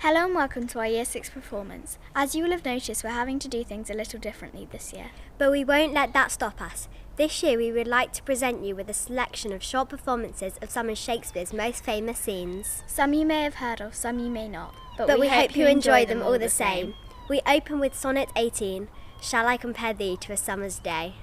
Hello and welcome to our Year 6 performance. As you will have noticed, we're having to do things a little differently this year. But we won't let that stop us. This year we would like to present you with a selection of short performances of some of Shakespeare's most famous scenes. Some you may have heard of, some you may not. But we hope you enjoy them all the same. We open with Sonnet 18, Shall I Compare Thee to a Summer's Day?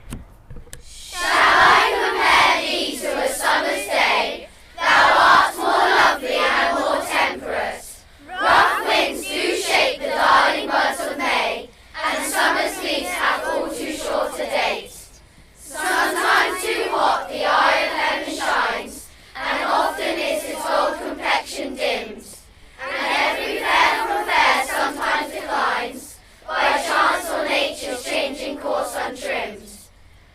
Shall I compare thee to a summer's day? Thou art more lovely and more temperate. Rough winds do shake the darling buds of May, and summer's leaves have all too short a date. Sometimes too hot the eye of heaven shines, and often is its gold complexion dimmed. And every fair from fair sometimes declines, by chance or nature's changing course untrimmed.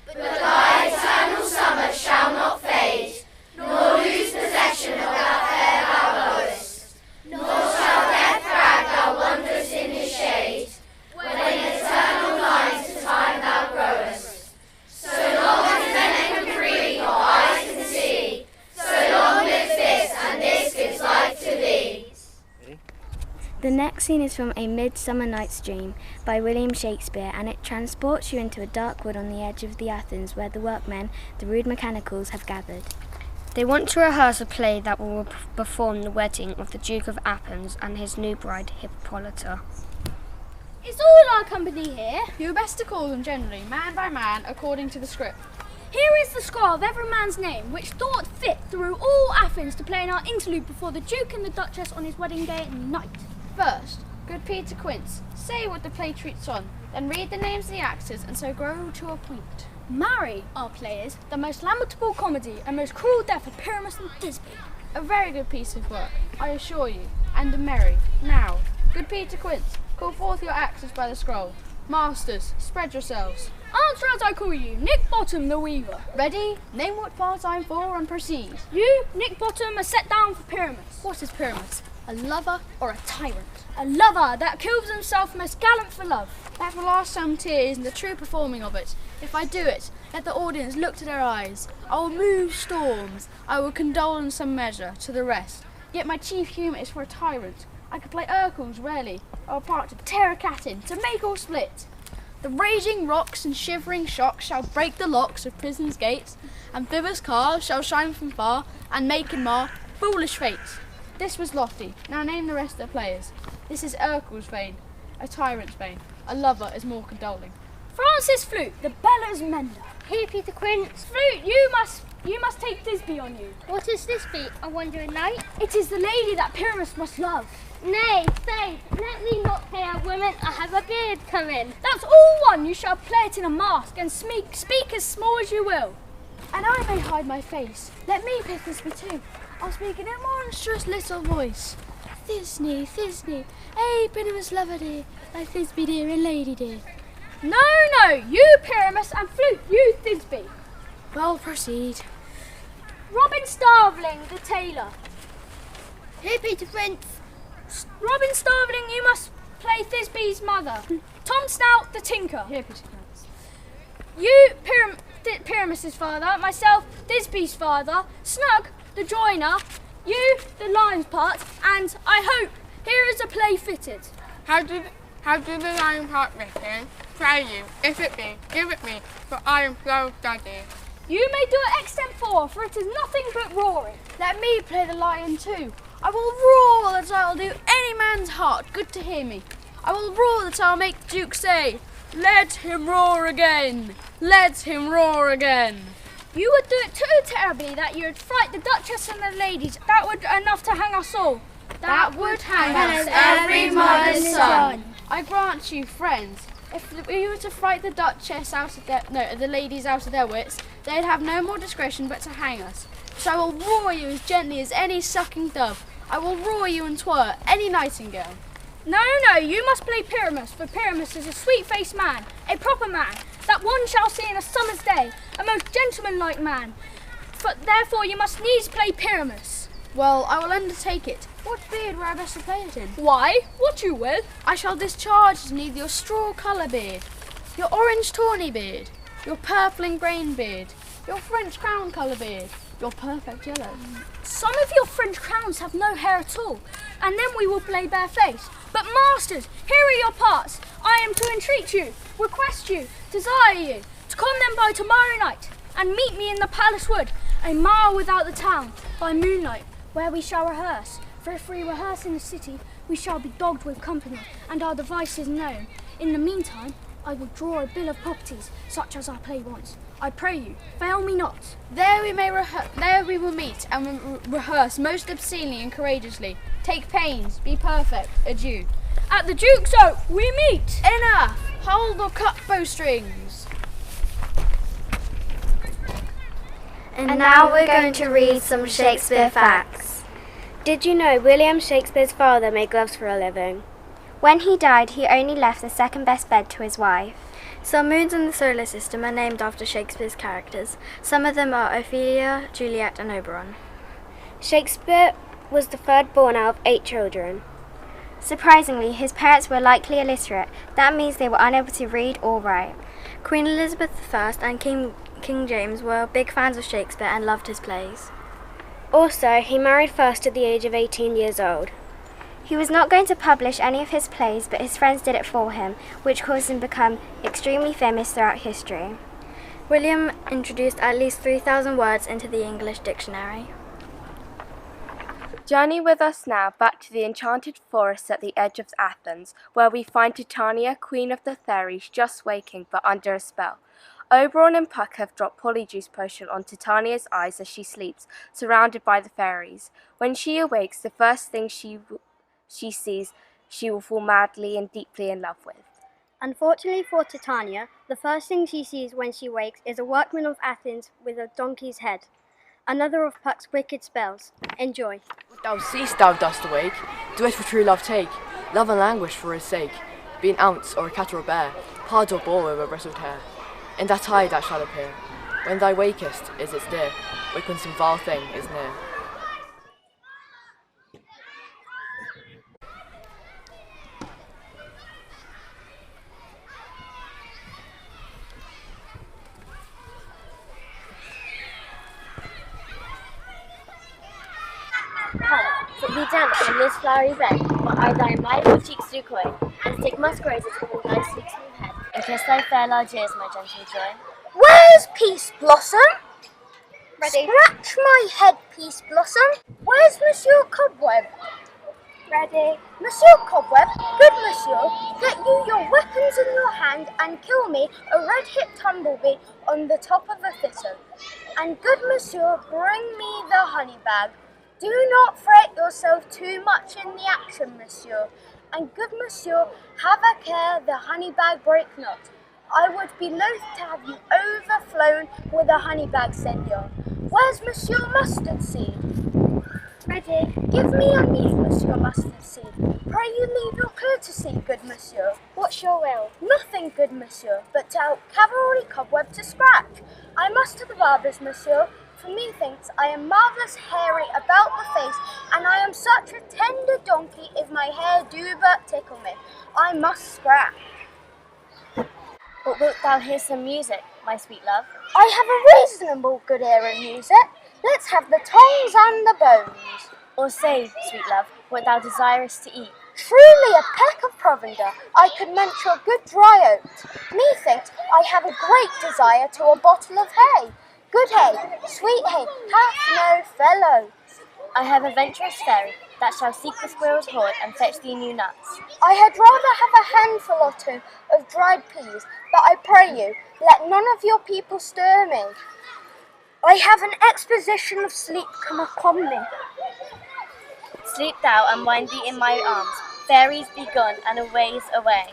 But thy eternal summer shall not fade, nor lose possession of that fair thou knowest. Nor shall death drag thou wanderest in his shade, when in eternal lines to time thou growest. So long as men can free, your eyes can see, so long lives this, and this gives life to thee. The next scene is from A Midsummer Night's Dream by William Shakespeare, and it transports you into a dark wood on the edge of the Athens where the workmen, the rude mechanicals, have gathered. They want to rehearse a play that will perform the wedding of the Duke of Athens and his new bride Hippolyta. Is all our company here? You were best to call them generally, man by man, according to the script. Here is the scroll of every man's name, which thought fit through all Athens to play in our interlude before the Duke and the Duchess on his wedding day at night. First, good Peter Quince, say what the play treats on, then read the names of the actors and so grow to a point. Marry, our players, the most lamentable comedy and most cruel death of Pyramus and Thisbe. A very good piece of work, I assure you, and a merry. Now, good Peter Quince, call forth your actors by the scroll. Masters, spread yourselves. Answer as I call you, Nick Bottom the Weaver. Ready? Name what part I'm for and proceed. You, Nick Bottom, are set down for Pyramus. What is Pyramus? A lover or a tyrant? A lover that kills himself most gallant for love. That will last some tears in the true performing of it. If I do it, let the audience look to their eyes. I will move storms. I will condole in some measure to the rest. Yet my chief humour is for a tyrant. I could play Urkel's rarely, or a part to tear a cat in, to make or split. The raging rocks and shivering shocks shall break the locks of prison's gates, and Phoebus' car shall shine from far, and make and mar foolish fates. This was lofty. Now name the rest of the players. This is Urkel's vein, a tyrant's vein. A lover is more condoling. Francis Flute, the bellows mender. Here, Peter Quince. Flute, you must take Thisbe on you. What is this be, a wandering knight? It is the lady that Pyramus must love. Nay, stay, let me not play a woman, I have a beard come in. That's all one, you shall play it in a mask, and speak as small as you will. And I may hide my face. Let me pick Thisbe too. I'll speak in a monstrous little voice. Thisbe, Thisbe, hey, Pyramus lover dear, thy Thisbe dear and lady dear. No, you Pyramus, and Flute, you Thisbe. Well, proceed. Robin Starveling, the tailor. Here, Peter Quince. Robin Starveling, you must play Thisbe's mother. Tom Snout, the tinker. Here, Peter Quince. You Pyramus's father, myself, Thisbe's father, Snug, the joiner, you, the lion's part, and I hope here is a play fitted. How do the lion part written? Pray you, if it be, give it me, for I am so study. You may do it extempore, for it is nothing but roaring. Let me play the lion too. I will roar that I will do any man's heart good to hear me. I will roar that I will make the Duke say, let him roar again, let him roar again. You would do it too terribly that you would fright the Duchess and the ladies. That would enough to hang us all. That would hang us every mother's son. I grant you, friends, if we were to fright the Duchess the ladies out of their wits, they'd have no more discretion but to hang us. So I will roar you as gently as any sucking dove. I will roar you and twir any nightingale. No, you must play Pyramus, for Pyramus is a sweet-faced man, a proper man, that one shall see in a summer's day, a most gentlemanlike man. Therefore you must needs play Pyramus. Well, I will undertake it. What beard were I best to play it in? Why, what you will? I shall discharge as neither your straw colour beard, your orange tawny beard, your purpling brain beard, your French crown colour beard, You're perfect yellow. Some of your French crowns have no hair at all, and then we will play barefaced. But masters, here are your parts. I am to entreat you, request you, desire you, to come then by tomorrow night, and meet me in the palace wood, a mile without the town, by moonlight, where we shall rehearse. For if we rehearse in the city, we shall be dogged with company, and our devices known. In the meantime, I will draw a bill of properties, such as I play once. I pray you, fail me not. There we will meet and rehearse most obscenely and courageously. Take pains, be perfect. Adieu. At the Duke's Oak, we meet. Enough! Hold or cut bowstrings. And now we're going to read some Shakespeare facts. Did you know William Shakespeare's father made gloves for a living? When he died, he only left the second best bed to his wife. Some moons in the solar system are named after Shakespeare's characters. Some of them are Ophelia, Juliet and Oberon. Shakespeare was the third born out of 8 children. Surprisingly, his parents were likely illiterate. That means they were unable to read or write. Queen Elizabeth I and King James were big fans of Shakespeare and loved his plays. Also, he married first at the age of 18 years old. He was not going to publish any of his plays, but his friends did it for him, which caused him to become extremely famous throughout history. William introduced at least 3,000 words into the English dictionary. Journey with us now back to the enchanted forest at the edge of Athens, where we find Titania, queen of the fairies, just waking but under a spell. Oberon and Puck have dropped Polyjuice potion on Titania's eyes as she sleeps, surrounded by the fairies. When she awakes, the first thing she sees, she will fall madly and deeply in love with. Unfortunately for Titania, the first thing she sees when she wakes is a workman of Athens with a donkey's head. Another of Puck's wicked spells. Enjoy. What thou seest thou dost awake, do it for true love take, love and languish for his sake. Be an ounce or a cat or a bear, pard or boar with a bristled hair. In that eye thou shalt appear, when thou wakest is its dear, wake when some vile thing is near. Sit thee down upon this flowery bed, while I thy mild cheeks do coy, and stick musk roses upon thy sweet smooth head, and kiss thy fair large ears, my gentle joy. Where's Peace Blossom? Ready. Scratch my head, Peace Blossom. Where's Monsieur Cobweb? Ready. Monsieur Cobweb, good Monsieur, get you your weapons in your hand and kill me a red-hipped tumblebee on the top of a thistle. And good Monsieur, bring me the honey bag. Do not fret yourself too much in the action, Monsieur. And good Monsieur, have a care the honey bag break not. I would be loath to have you overflown with a honey bag, Senor. Where's Monsieur Mustard Seed? Ready. Give me a meat, Monsieur Mustard Seed. Pray you leave your courtesy, good Monsieur. What's your will? Nothing, good Monsieur, but to help cavalry Cobweb to scratch. I must to the barber's, Monsieur, for methinks I am marvellous hairy about the face, and I am such a tender donkey if my hair do but tickle me. I must scratch. But wilt thou hear some music, my sweet love? I have a reasonable good ear in music. Let's have the tongues and the bones. Or say, sweet love, what thou desirest to eat. Truly a peck of provender, I could mention a good dry oat. Methinks I have a great desire to a bottle of hay. Good hay, sweet hay, hath no fellow. I have a venturous fairy that shall seek the squirrel's hoard and fetch thee new nuts. I had rather have a handful or two of dried peas, but I pray you, let none of your people stir me. I have an exposition of sleep come upon me. Sleep thou and wind thee in my arms. Fairies be gone and a ways away.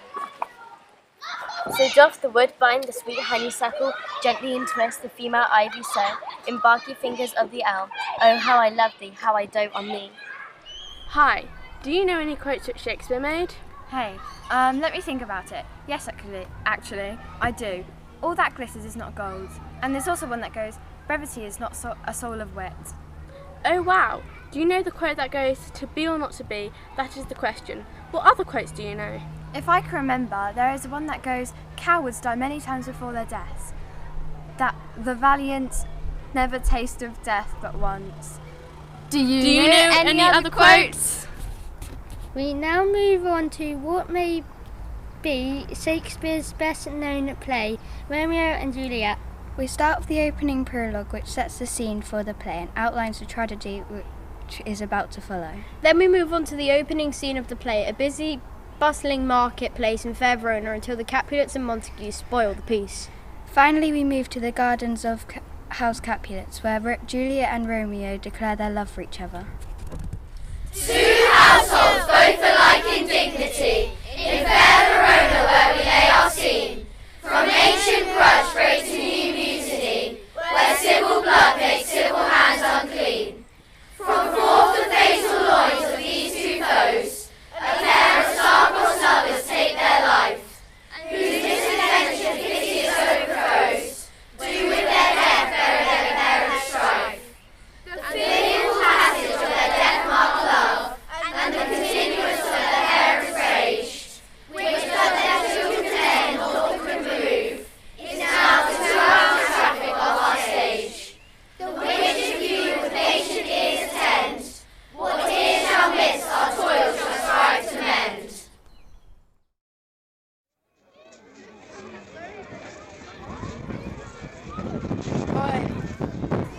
So doth the woodbine the sweet honeysuckle gently entwist the female ivy so in barky fingers of the elm. Oh, how I love thee, how I dote on thee. Hi, do you know any quotes that Shakespeare made? Hey, let me think about it. Yes, actually, I do. All that glitters is not gold. And there's also one that goes, brevity is not a soul of wit. Oh wow, do you know the quote that goes, to be or not to be, that is the question. What other quotes do you know? If I can remember, there is one that goes, cowards die many times before their deaths. That the valiant never taste of death but once. Do you know any other quotes? We now move on to what may be Shakespeare's best known play, Romeo and Juliet. We start with the opening prologue, which sets the scene for the play and outlines the tragedy which is about to follow. Then we move on to the opening scene of the play, a busy, bustling marketplace in fair Verona until the Capulets and Montagues spoil the peace. Finally, we move to the gardens of House Capulets, where Juliet and Romeo declare their love for each other. Two households both alike in dignity, in fair Verona where we lay our scene, from ancient grudge straight to new mutiny, where civil blood makes civil hands unclean. From forth the fatal loins of these two foes, a pair of star-crossed lovers take their life, whose misadventure piteous overthrows, do with their death bury their perilous strife. The fearful passage of their death-marked love, and the continuance of their parents' rage, which but their children's end naught could remove, is now the 2 hours traffic of our stage. The which of you with patient ears attend, what tears shall miss our toil shall strive to mend.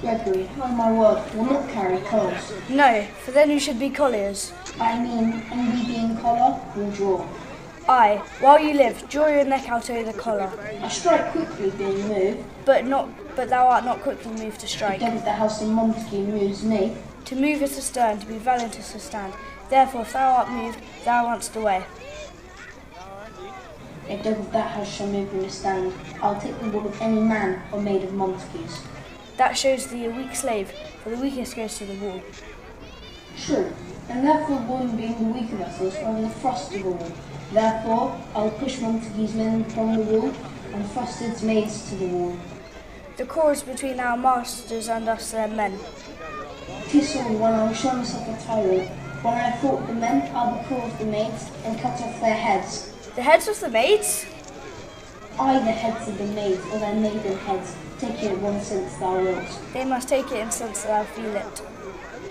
Gregory, on my word, will not carry colours. No, for then you should be colliers. I mean, and we being collar, will draw. Aye, while you live, draw your neck out over the collar. I strike quickly, being moved. But thou art not quickly moved to strike. Against the house of Montague moves me. To move is to stir, to be valiant is to stand. Therefore, if thou art moved, thou runst away. A dog of that house shall move me to stand. I'll take the wool of any man or maid of Montague's. That shows thee a weak slave, for the weakest goes to the wall. True, and therefore woman being the weaker vessels are in the frost of the wall. Therefore, I'll push Montague's men from the wall, and Frosted's maids to the wall. The cause between our masters and us their men. 'Tis all when I will show myself a tyrant. When I have fought the men, I'll be called the maids, and cut off their heads. The heads of the maids? I the heads of the maids, or their maiden heads, take it one since thou wilt. They must take it in since thou feel it.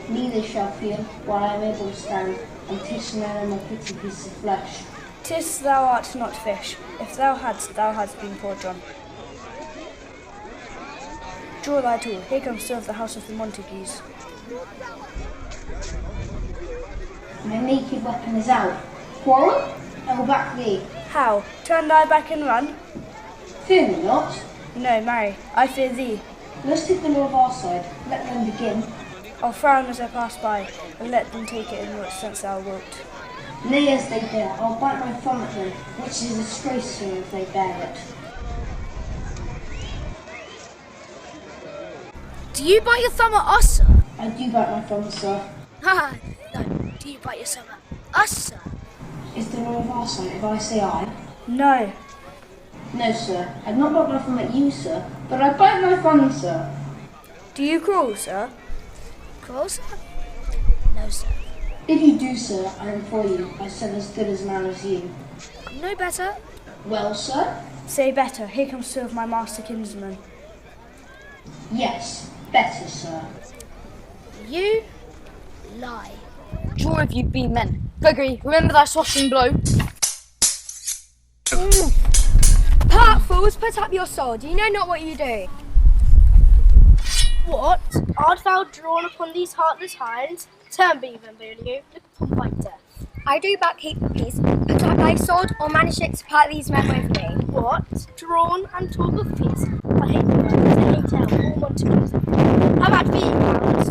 Neither shall feel, while I am able to stand, and taste no more pretty piece of flesh. 'Tis thou art not fish. If thou hadst been poor John. Draw thy tool. Here comes two of the house of the Montagues. My naked weapon is out. Quarrel? I will back thee. How? Turn thy back and run? Fear me not. No, marry, I fear thee. Let's take the law of our side. Let them begin. I'll frown as I pass by, and let them take it in what sense thou wilt. Nay, as they dare, I'll bite my thumb at them, which is disgraceful if they bear it. Do you bite your thumb at us, sir? I do bite my thumb, sir. Ha! No, do you bite your thumb at us, sir? Is the law of our side if I say I? No. No, sir. I'd not bite my thumb at you, sir, but I bite my thumb, sir. Do you crawl, sir? Crawl, sir? No, sir. If you do, sir, I implore you, I said as good as man as you. No better. Well, sir? Say better. Here comes two of my master kinsmen. Yes, better, sir. You lie. Draw if you be men. Gregory, remember thy swashing blow. Part fools, put up your sword. You know not what you do. What? Art thou drawn upon these heartless hinds? Turn, Benvolio, look upon my death. I do but keep the peace. Put up thy sword, or manage it to part these men with me. What? Drawn and talk of peace? I hate the world, I hate hell, all Montagues. How about thee, Clarence?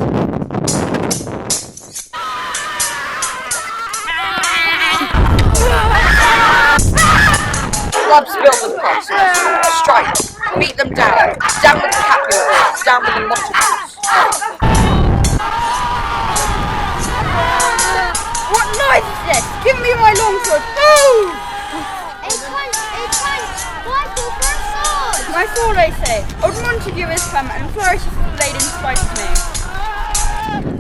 Clubs filled with partisans. Strike. Beat them down. Down with the Capulets. Down with the Montagues. What noise is this? Give me my longsword. Move! A punch! Why call for a sword? My sword, I say. Old Montague is come and flourishes the blade in spite of me.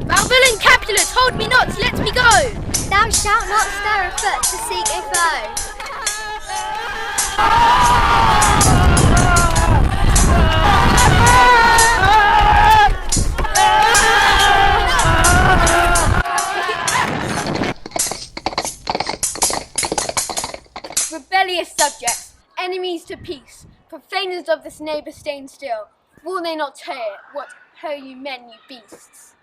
Thou villain Capulet, hold me not, let me go! Thou shalt not stir a foot to seek a foe. of this neighbour staying still? Will they not hear what ho you men, you beasts?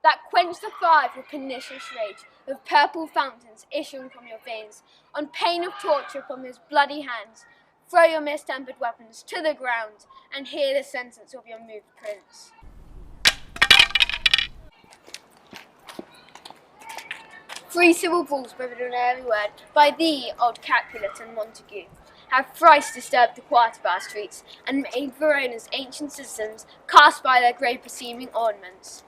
That quench the fire of your pernicious rage, with purple fountains issuing from your veins, on pain of torture from his bloody hands, throw your mistempered weapons to the ground, and hear the sentence of your moved prince. Three civil bulls, brevetted on every word, by thee, old Capulet and Montague, have thrice disturbed the quiet of our streets, and made Verona's ancient citizens cast by their grave beseeming ornaments.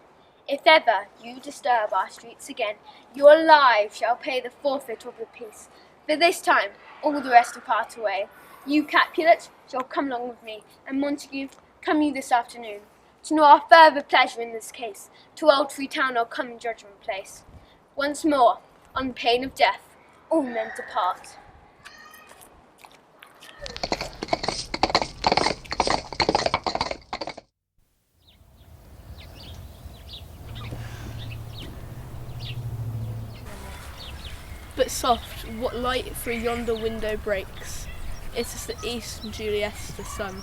If ever you disturb our streets again, your lives shall pay the forfeit of the peace. For this time, all the rest depart away. You, Capulet, shall come along with me, and Montague, come you this afternoon. To know our further pleasure in this case, to Old Freetown I'll come in judgment place. Once more, on pain of death, all men depart. But soft, what light through yonder window breaks? It is the east and Juliet's the sun.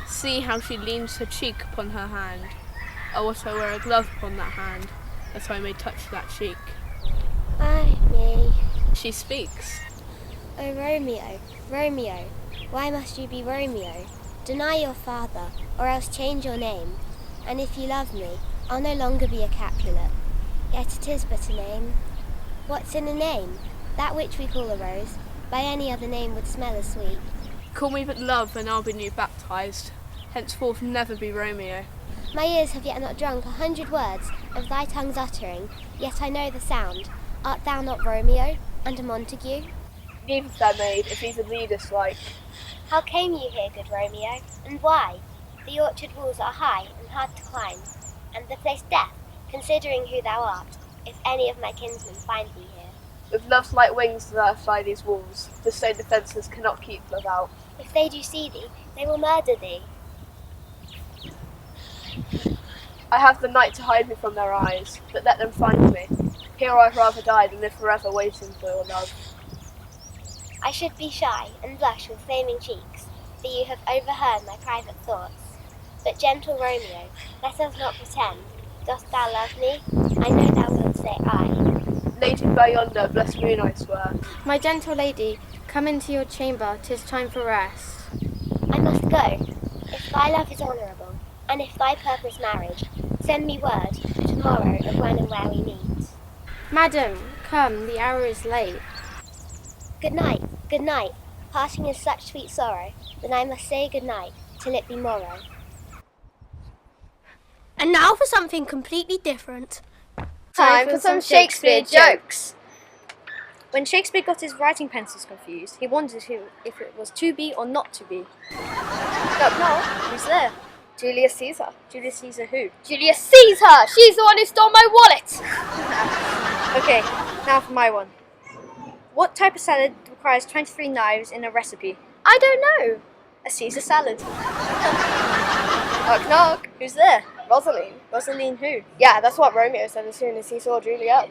See how she leans her cheek upon her hand. I wish I wear a glove upon that hand, that I may touch that cheek. Ay me. She speaks. Oh Romeo, Romeo, why must you be Romeo? Deny your father, or else change your name. And if you love me, I'll no longer be a Capulet. Yet it is but a name. What's in a name? That which we call a rose, by any other name would smell as sweet. Call me but love, and I'll be new baptized. Henceforth never be Romeo. My ears have yet not drunk 100 words of thy tongue's uttering, yet I know the sound. Art thou not Romeo, and a Montague? Leave of that maid, if either thee dislike. How came you here, good Romeo, and why? The orchard walls are high and hard to climb, and the place death, considering who thou art, if any of my kinsmen find thee here. With love's light wings do thou fly these walls, the stone defences cannot keep love out. If they do see thee, they will murder thee. I have the night to hide me from their eyes, but let them find me. Here I'd rather die than live forever waiting for your love. I should be shy and blush with flaming cheeks, for you have overheard my private thoughts. But gentle Romeo, let us not pretend. Dost thou love me? I know thou wilt say aye. Lady by yonder, blessed moon I swear. My gentle lady, come into your chamber, 'tis time for rest. I must go. If thy love is honourable, and if thy purpose marriage, send me word tomorrow of when and where we meet. Madam, come, the hour is late. Good night, good night. Parting is such sweet sorrow, that I must say good night till it be morrow. And now for something completely different. Time for some Shakespeare jokes. When Shakespeare got his writing pencils confused, he wondered if it was to be or not to be. Knock knock, who's there? Julius Caesar. Julius Caesar who? Julius Caesar! She's the one who stole my wallet! Okay, now for my one. What type of salad requires 23 knives in a recipe? I don't know. A Caesar salad. Knock knock, who's there? Rosaline. Rosaline who? Yeah, that's what Romeo said as soon as he saw Juliet.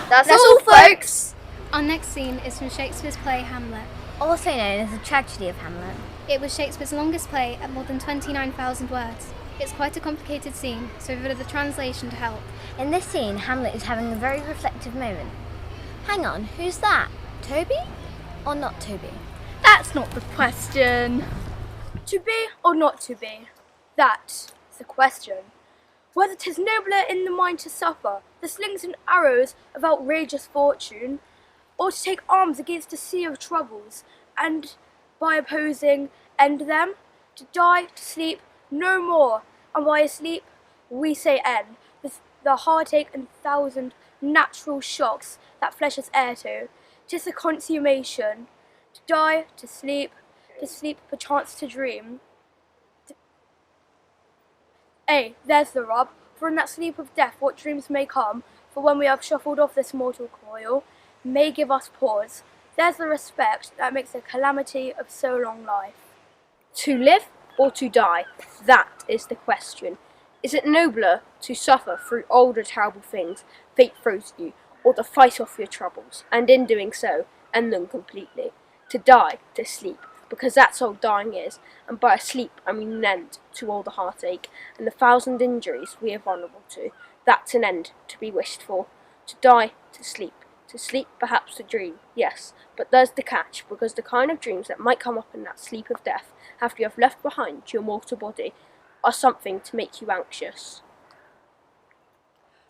That's all, folks! Our next scene is from Shakespeare's play Hamlet. Also known as the tragedy of Hamlet. It was Shakespeare's longest play at more than 29,000 words. It's quite a complicated scene, so we've added a translation to help. In this scene, Hamlet is having a very reflective moment. Hang on, who's that? Toby? Or not Toby? That's not the question. To be or not to be? That's the question. Whether 'tis nobler in the mind to suffer the slings and arrows of outrageous fortune, or to take arms against a sea of troubles, and by opposing end them, to die, to sleep no more, and by sleep we say end, with the heartache and thousand natural shocks that flesh is heir to. 'Tis the consummation, to die, to sleep perchance to dream. There's the rub, for in that sleep of death what dreams may come, for when we have shuffled off this mortal coil, may give us pause. There's the respect that makes a calamity of so long life. To live or to die? That is the question. Is it nobler to suffer through older terrible things fate throws at you, or to fight off your troubles, and in doing so, end them completely. To die, to sleep, because that's all dying is, and by sleep I mean an end to all the heartache and the thousand injuries we are vulnerable to. That's an end to be wished for. To die, to sleep perhaps to dream, yes, but there's the catch, because the kind of dreams that might come up in that sleep of death, after you have left behind your mortal body, are something to make you anxious.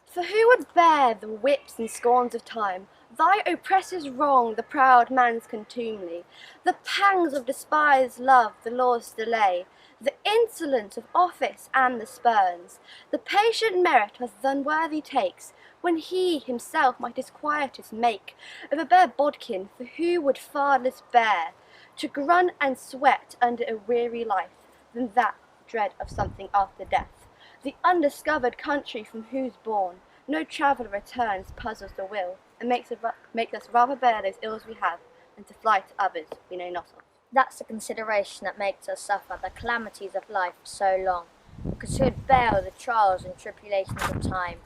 For who would bear the whips and scorns of time, thy oppressor's wrong, the proud man's contumely, the pangs of despised love, the law's delay, the insolence of office and the spurns, the patient merit of th' unworthy takes, when he himself might his quietus make of a bare bodkin, for who would far less bear to grunt and sweat under a weary life, than that dread of something after death? The undiscovered country from whose bourne no traveller returns puzzles the will, and makes us rather bear those ills we have, than to fly to others we know not of. That's the consideration that makes us suffer the calamities of life so long, because who would bear the trials and tribulations of time,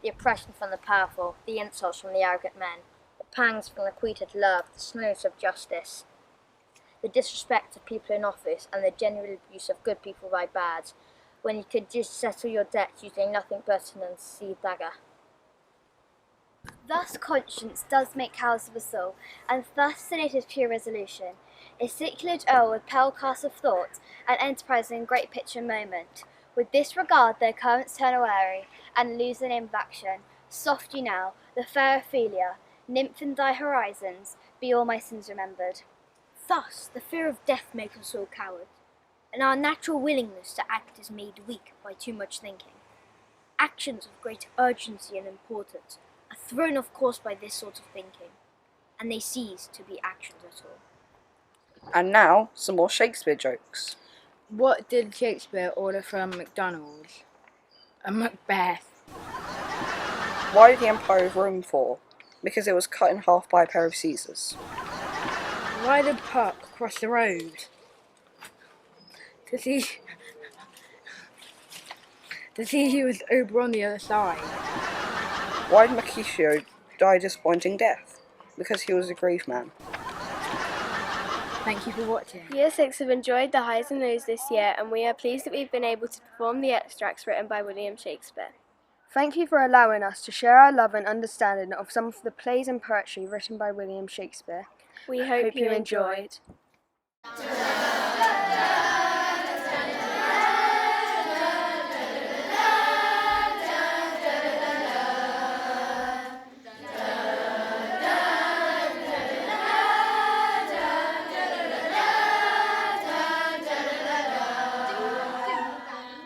the oppression from the powerful, the insults from the arrogant men, the pangs from acquitted love, the snows of justice, the disrespect of people in office, and the general abuse of good people by bad, when you could just settle your debt using nothing but an unseen dagger. Thus conscience does make cows of us all, and thus in it is pure resolution. A circulate o'er with pale cast of thought, and enterprise in great picture moment. With this regard their currents turn awary, and lose the name of action. Soft you now, the fair Ophelia, nymph in thy horizons, be all my sins remembered. Thus the fear of death makes us all cowards, and our natural willingness to act is made weak by too much thinking. Actions of great urgency and importance are thrown off course by this sort of thinking, and they cease to be actions at all. And now, some more Shakespeare jokes. What did Shakespeare order from McDonald's? A Macbeth. Why did the Empire of Rome fall? Because it was cut in half by a pair of Caesars. Why did Puck cross the road? To see he was over on the other side. Why did Mercutio die a disappointing death? Because he was a grave man. Thank you for watching. Year 6 have enjoyed the highs and lows this year, and we are pleased that we've been able to perform the extracts written by William Shakespeare. Thank you for allowing us to share our love and understanding of some of the plays and poetry written by William Shakespeare. We hope you enjoyed.